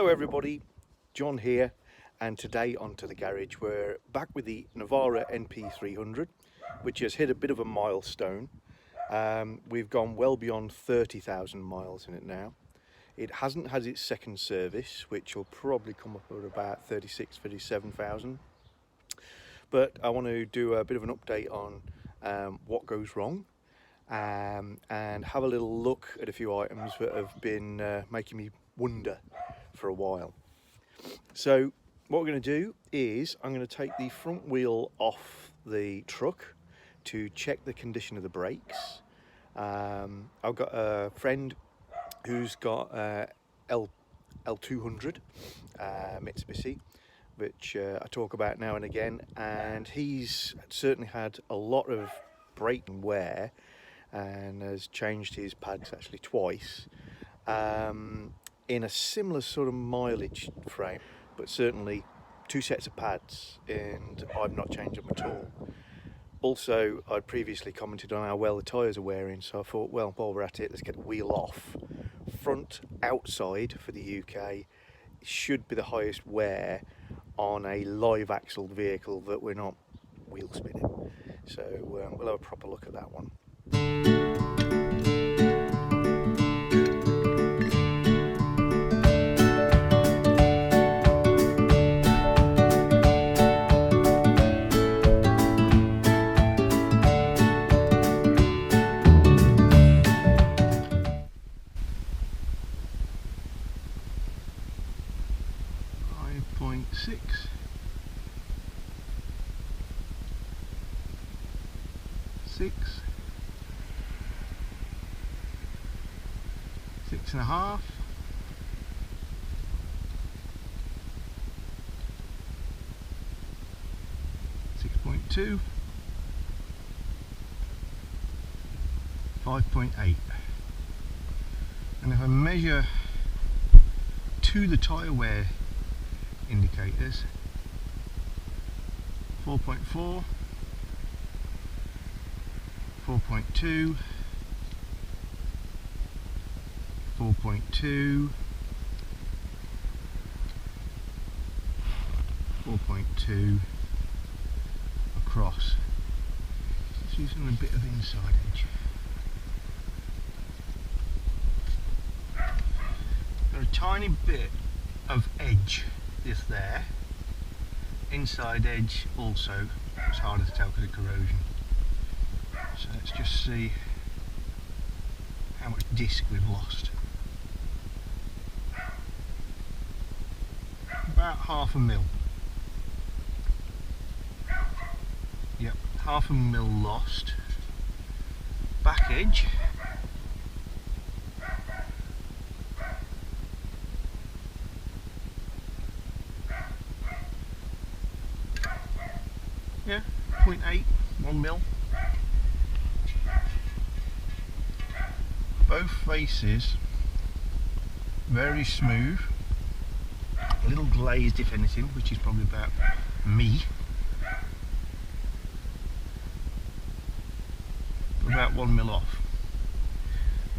Hello everybody, John here, and today onto the garage. We're back with the Navara Np300, which has hit a bit of a milestone. We've gone well beyond 30,000 miles in it now. It hasn't had its second service, which will probably come up at about 37,000. But I want to do a bit of an update on what goes wrong, and have a little look at a few items that have been making me wonder for a while. So what we're going to do is I'm going to take the front wheel off the truck to check the condition of the brakes. I've got a friend who's got L200 Mitsubishi, which I talk about now and again, and he's certainly had a lot of brake wear and has changed his pads actually twice in a similar sort of mileage frame, but certainly two sets of pads, and I've not changed them at all. Also, I'd previously commented on how well the tyres are wearing, so I thought, well, while we're at it, let's get the wheel off. Front outside for the UK should be the highest wear on a live axle vehicle that we're not wheel spinning. So we'll have a proper look at that one. Six and a half, 6.2, 5.8, and if I measure to the tyre wear indicators, 4.4, 4.2, 4.2, 4.2 across. Just using a bit of inside edge. Got a tiny bit of edge just there. Inside edge also. It's harder to tell because of corrosion. So let's just see how much disc we've lost. About 1/2 mil. Yep, 1/2 mil lost. Back edge. Yeah, 0.8, 1 mil. Both faces very smooth, a little glazed if anything, which is probably about me. About 1 mil off.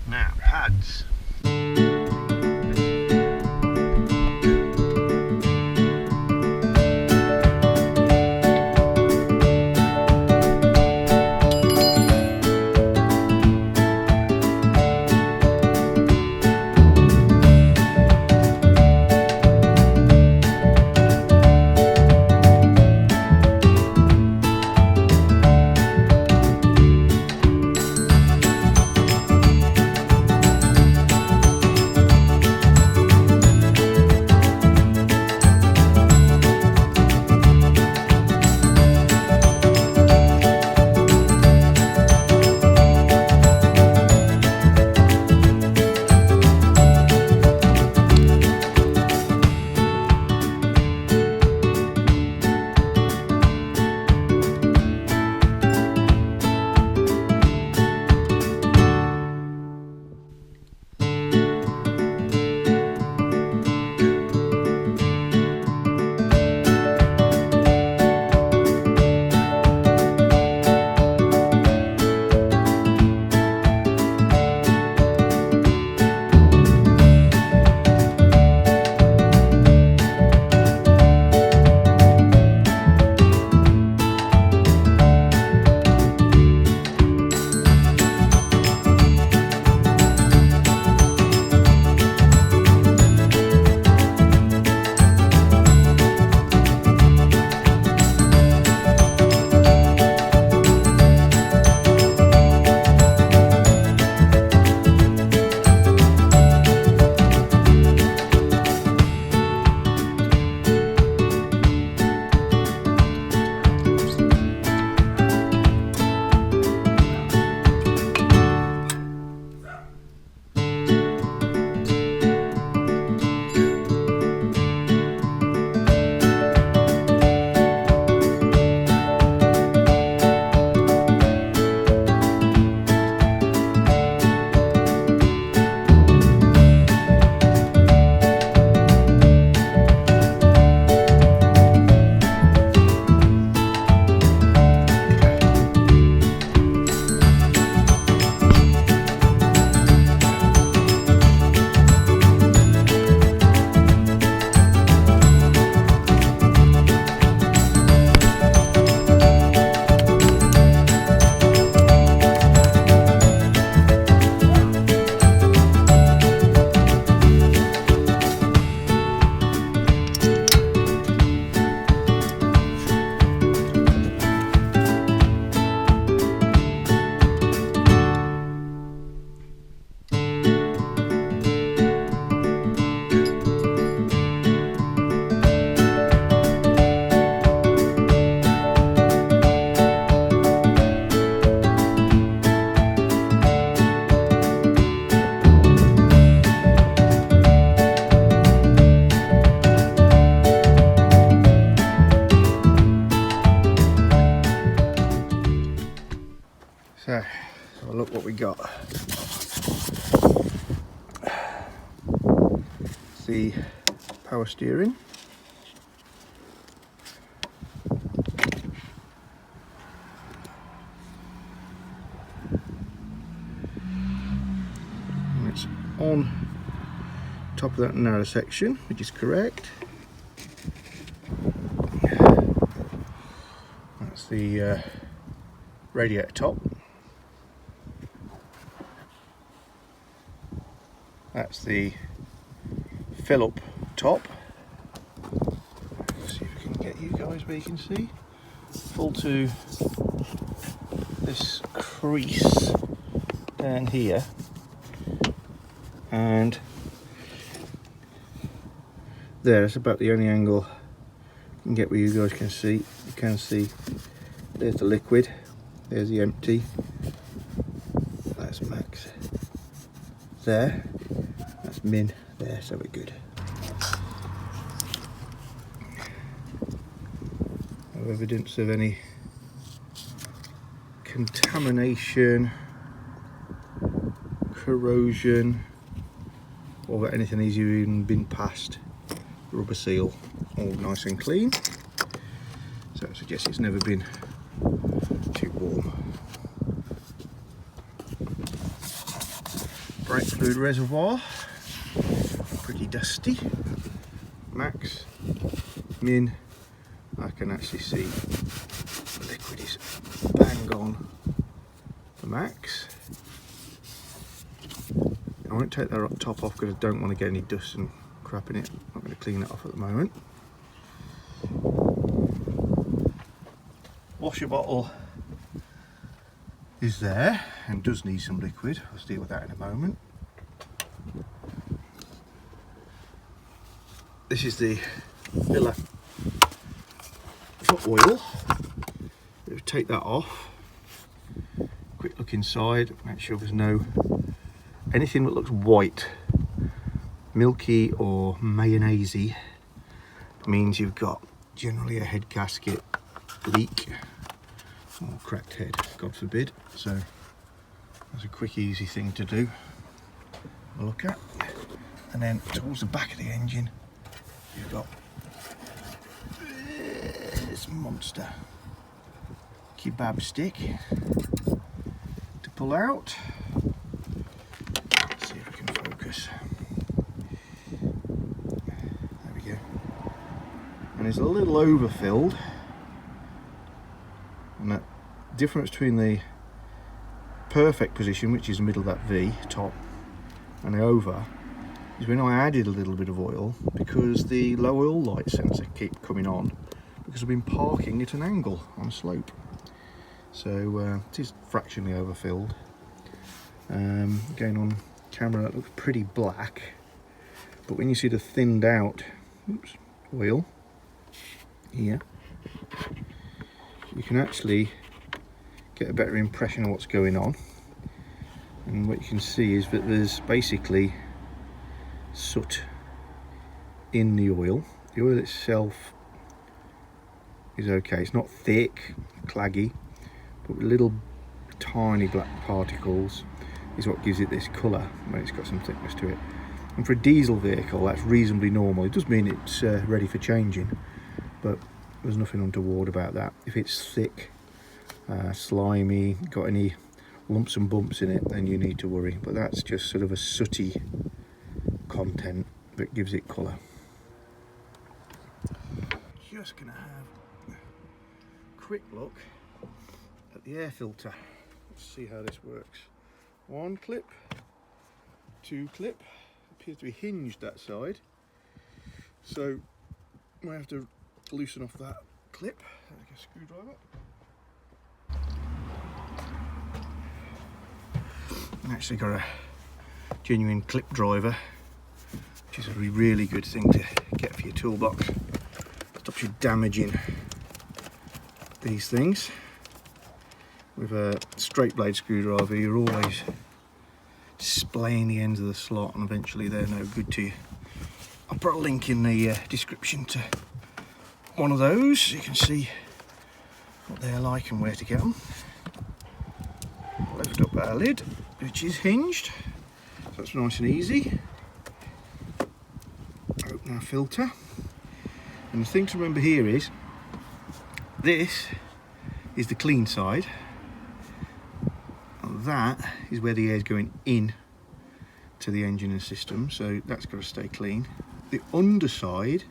Now pads. So, have a look what we got. The power steering. And it's on top of that narrow section, which is correct. That's the radiator top. That's the fill up top. Let's see if we can get you guys where you can see. Full to this crease down here, and there's about the only angle you can get where you guys can see. You can see there's the liquid, there's the empty, that's max there, that's min there, so we're good. No evidence of any contamination, corrosion, or that anything has even been past rubber seal. All nice and clean, so I suggest it's never been too warm. Brake fluid reservoir, pretty dusty. Max, min, I can actually see the liquid is bang on the max. I won't take that top off because I don't want to get any dust and crap in it. I'm not going to clean it off at the moment. Washer bottle is there and does need some liquid. I'll deal with that in a moment. This is the filler for oil. We'll take that off. Quick look inside, make sure there's no anything that looks white, milky or mayonnaisey. Means you've got generally a head gasket leak or cracked head, God forbid. So that's a quick, easy thing to do. Have a look at, and then towards the back of the engine, you've got this monster kebab stick to pull out. Let's see if we can focus. There we go. And it's a little overfilled, and that difference between the perfect position, which is the middle of that V top, and the over is when I added a little bit of oil, because the low oil light sensor keep coming on because I've been parking at an angle on a slope. So it is fractionally overfilled. Again, on camera that looks pretty black, but when you see the thinned out oil here, you can actually get a better impression of what's going on. And what you can see is that there's basically soot in the oil. The oil itself is okay, it's not thick, claggy, but little tiny black particles is what gives it this colour when it's got some thickness to it. And for a diesel vehicle, that's reasonably normal. It does mean it's ready for changing, but there's nothing untoward about that. If it's thick, slimy, got any lumps and bumps in it, then you need to worry. But that's just sort of a sooty content that gives it colour. Just gonna have a quick look at the air filter. Let's see how this works. One clip, two clip. Appears to be hinged that side, so I have to loosen off that clip. Like a screwdriver. I've actually got a genuine clip driver, which is a really good thing to get for your toolbox. Stops you damaging these things. With a straight blade screwdriver, you're always splaying the ends of the slot, and eventually they're no good to you. I'll put a link in the description to one of those so you can see what they're like and where to get them. Lift up our lid, which is hinged, so that's nice and easy. Open our filter, and the thing to remember here is this is the clean side, and that is where the air is going in to the engine and system, so that's got to stay clean. The underside,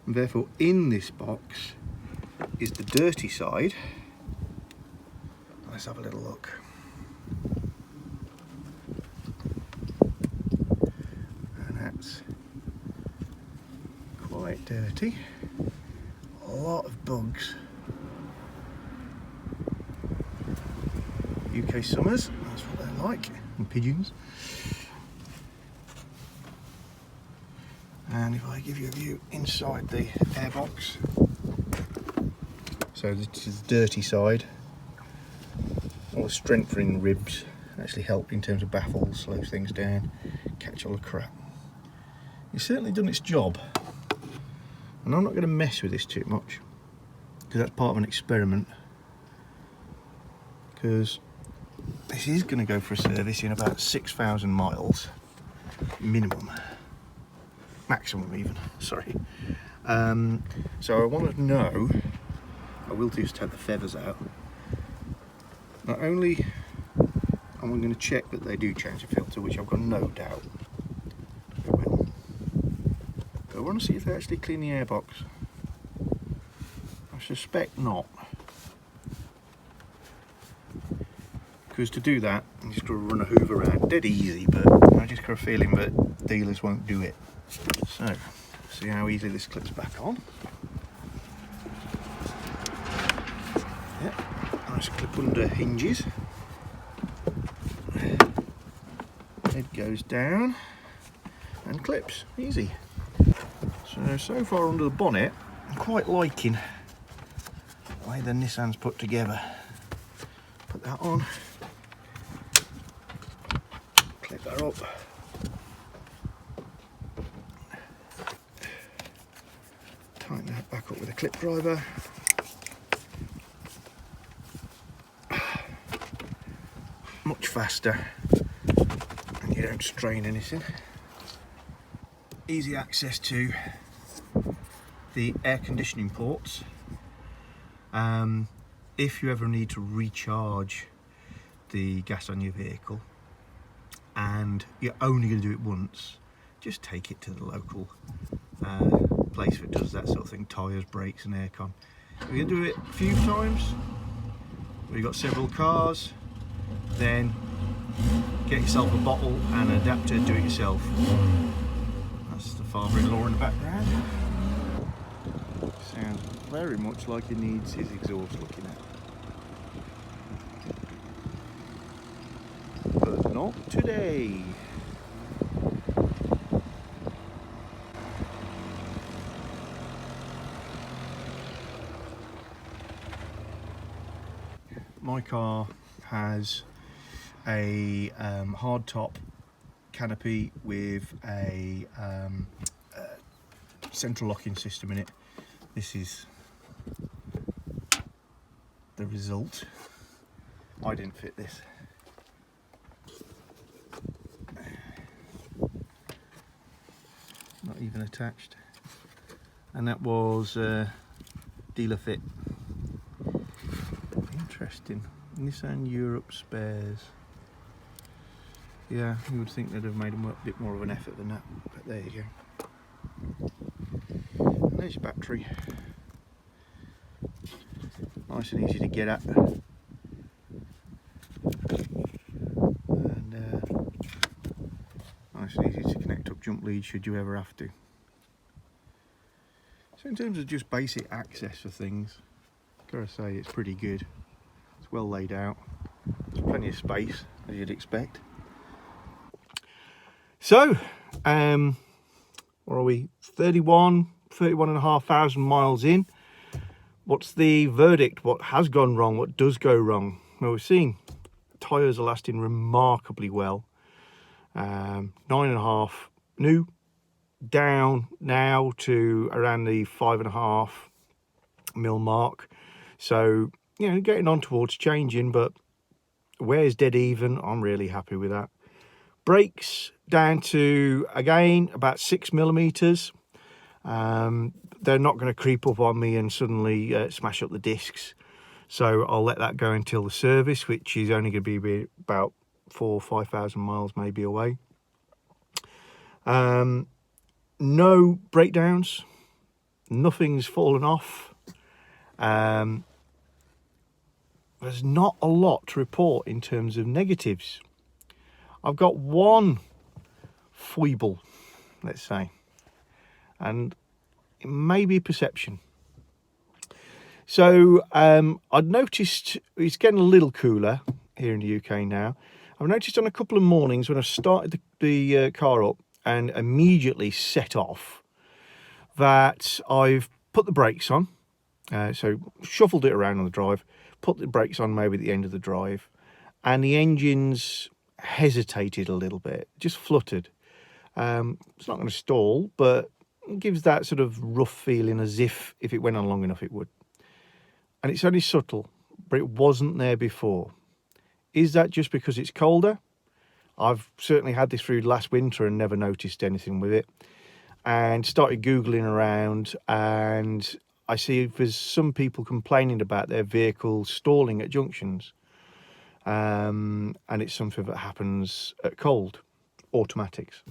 and therefore in this box, is the dirty side. Let's have a little look. And that's quite dirty. A lot of bugs. UK summers, that's what they're like, and pigeons. And if I give you a view inside the airbox, so this is the dirty side. All the strengthening ribs actually help in terms of baffles, slow things down, catch all the crap. It's certainly done its job, and I'm not going to mess with this too much because that's part of an experiment, because this is going to go for a service in about 6,000 miles minimum, maximum even, sorry. So I want to know, I will just take the feathers out. Not only am I going to check that they do change the filter, which I've got no doubt they will, but I want to see if they actually clean the airbox. I suspect not, because to do that I'm just going to run a hoover around, dead easy, but I just got a feeling that dealers won't do it. So, see how easily this clips back on. Yep, nice clip under hinges. Head goes down and clips, easy. So far under the bonnet, I'm quite liking the way the Nissan's put together. Put that on, clip that up. Tighten that back up with a clip driver. Much faster, and you don't strain anything. Easy access to the air conditioning ports. If you ever need to recharge the gas on your vehicle and you're only going to do it once, just take it to the local place that does that sort of thing, tyres, brakes and aircon. If you're going to do it a few times, we've got several cars, then get yourself a bottle and an adapter, do it yourself. That's the father-in-law in the background. Sounds very much like he needs his exhaust looking at. But not today. My car has a hard top canopy with a central locking system in it. This is the result. I didn't fit this. Not even attached. And that was dealer fit. Interesting. Nissan Europe spares. Yeah, you would think they'd have made a bit more of an effort than that, but there you go. And there's your battery. Nice and easy to get at. And nice and easy to connect up jump leads should you ever have to. So in terms of just basic access for things, I've got to say it's pretty good. It's well laid out. There's plenty of space, as you'd expect. So, what are we? 31,500 miles in. What's the verdict? What has gone wrong? What does go wrong? Well, we've seen tyres are lasting remarkably well. 9.5 new, down now to around the 5.5 mil mark. So, you know, getting on towards changing, but Wear's dead even. I'm really happy with that. Brakes down to, again, about 6mm. They're not going to creep up on me and suddenly smash up the discs. So I'll let that go until the service, which is only going to be about 4,000 or 5,000 miles maybe away. No breakdowns. Nothing's fallen off. There's not a lot to report in terms of negatives. I've got one foible, let's say, and it may be perception. So I'd noticed it's getting a little cooler here in the UK now. I've noticed on a couple of mornings when I've started the car up and immediately set off that I've put the brakes on. So shuffled it around on the drive, put the brakes on maybe at the end of the drive, and the engine's hesitated a little bit, just fluttered. It's not going to stall, but it gives that sort of rough feeling as if it went on long enough it would. And it's only subtle, but it wasn't there before. Is that just because it's colder? I've certainly had this through last winter and never noticed anything with it. And started Googling around, and I see there's some people complaining about their vehicles stalling at junctions. And it's something that happens at cold automatics.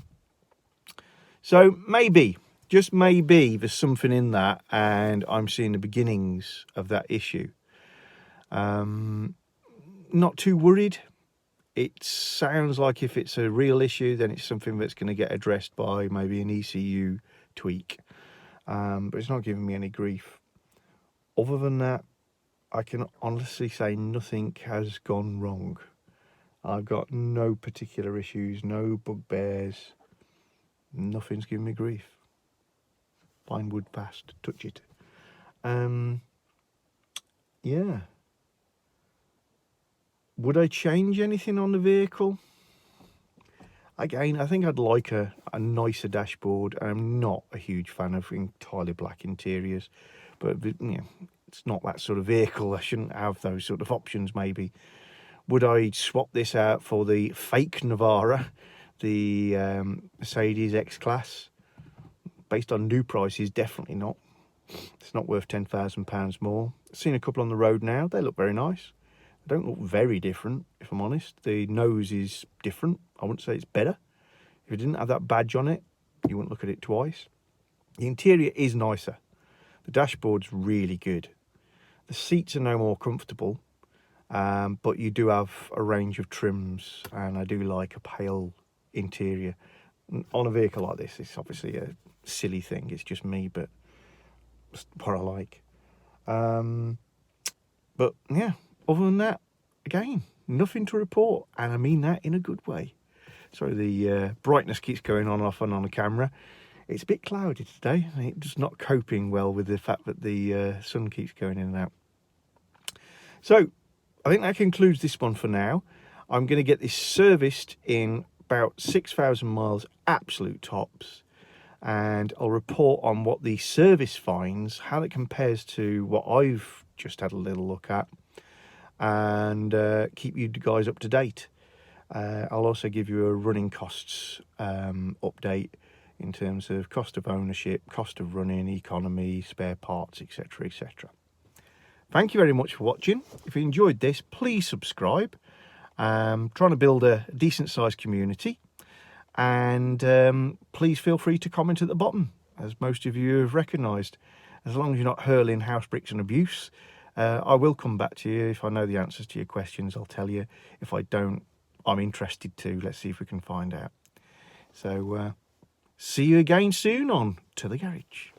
So maybe, just maybe, there's something in that, and I'm seeing the beginnings of that issue. Not too worried. It sounds like if it's a real issue, then it's something that's going to get addressed by maybe an ECU tweak. But it's not giving me any grief. Other than that, I can honestly say nothing has gone wrong. I've got no particular issues, no bugbears. Nothing's giving me grief. Fine wood past, touch it. Yeah. Would I change anything on the vehicle? Again, I think I'd like a nicer dashboard. I'm not a huge fan of entirely black interiors, but you know, it's not that sort of vehicle. I shouldn't have those sort of options maybe. Would I swap this out for the fake Navara, the Mercedes X-Class? Based on new prices, definitely not. It's not worth £10,000 more. I've seen a couple on the road now. They look very nice. They don't look very different, if I'm honest. The nose is different. I wouldn't say it's better. If it didn't have that badge on it, you wouldn't look at it twice. The interior is nicer. The dashboard's really good. The seats are no more comfortable, but you do have a range of trims, and I do like a pale interior. On a vehicle like this, it's obviously a silly thing. It's just me, but it's what I like. But yeah, other than that, again, nothing to report, and I mean that in a good way. Sorry, the brightness keeps going on and off on the camera. It's a bit cloudy today. It's just not coping well with the fact that the sun keeps going in and out. So I think that concludes this one for now. I'm going to get this serviced in about 6,000 miles absolute tops, and I'll report on what the service finds, how it compares to what I've just had a little look at, and keep you guys up to date. I'll also give you a running costs update in terms of cost of ownership, cost of running, economy, spare parts, etc, etc. Thank you very much for watching. If you enjoyed this, please subscribe. Trying to build a decent sized community, and please feel free to comment at the bottom, as most of you have recognised. As long as you're not hurling house bricks and abuse, I will come back to you. If I know the answers to your questions, I'll tell you. If I don't, I'm interested too. Let's see if we can find out. So see you again soon on To The Garage.